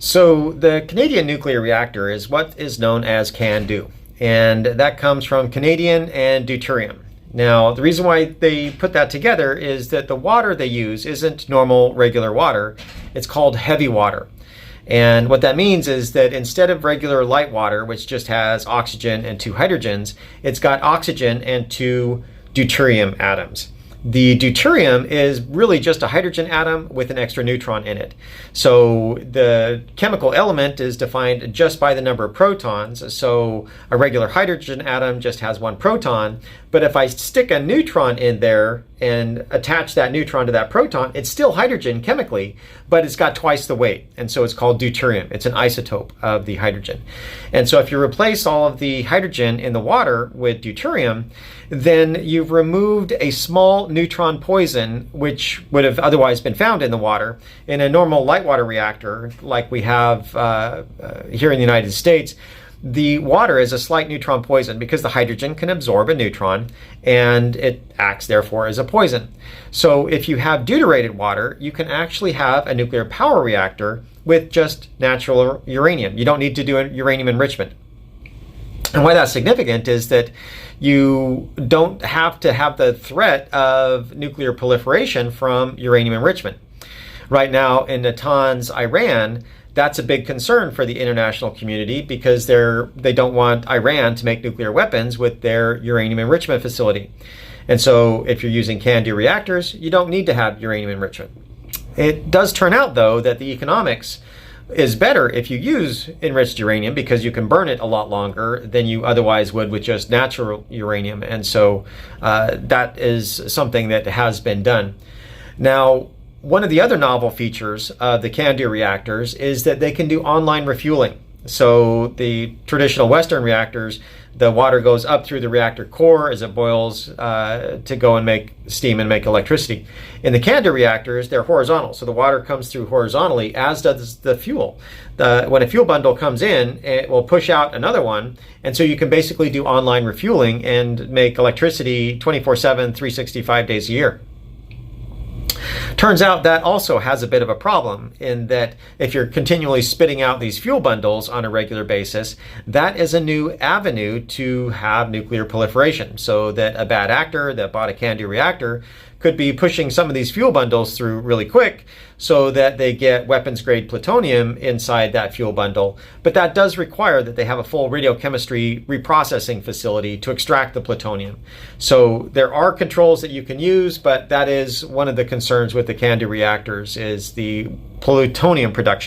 So the Canadian nuclear reactor is what is known as CANDU, and that comes from Canadian and deuterium. Now, the reason why they put that together is that the water they use isn't normal, regular water. It's called heavy water. And what that means is that instead of regular light water, which just has oxygen and two hydrogens, it's got oxygen and two deuterium atoms. The deuterium is really just a hydrogen atom with an extra neutron in it. So the chemical element is defined just by the number of protons. So a regular hydrogen atom just has one proton, but if I stick a neutron in there and attach that neutron to that proton, it's still hydrogen chemically, but it's got twice the weight. And so it's called deuterium. It's an isotope of the hydrogen. And so if you replace all of the hydrogen in the water with deuterium, then you've removed a small neutron poison, which would have otherwise been found in the water. In a normal light water reactor, like we have here in the United States, the water is a slight neutron poison because the hydrogen can absorb a neutron and it acts therefore as a poison. So if you have deuterated water, you can actually have a nuclear power reactor with just natural uranium. You don't need to do a uranium enrichment. And why that's significant is that you don't have to have the threat of nuclear proliferation from uranium enrichment. Right now in Natanz, Iran, that's a big concern for the international community because they don't want Iran to make nuclear weapons with their uranium enrichment facility. And so if you're using CANDU reactors, you don't need to have uranium enrichment. It does turn out, though, that the economics is better if you use enriched uranium because you can burn it a lot longer than you otherwise would with just natural uranium. And so that is something that has been done. Now, one of the other novel features of the CANDU reactors is that they can do online refueling. So the traditional Western reactors, the water goes up through the reactor core as it boils to go and make steam and make electricity. In the CANDU reactors, they're horizontal. So the water comes through horizontally, as does the fuel. When a fuel bundle comes in, it will push out another one. And so you can basically do online refueling and make electricity 24/7, 365 days a year. Turns out that also has a bit of a problem in that if you're continually spitting out these fuel bundles on a regular basis, that is a new avenue to have nuclear proliferation. So that a bad actor that bought a CANDU reactor could be pushing some of these fuel bundles through really quick so that they get weapons grade plutonium inside that fuel bundle. But that does require that they have a full radiochemistry reprocessing facility to extract the plutonium. So there are controls that you can use, but that is one of the concerns with the CANDU reactors is the plutonium production.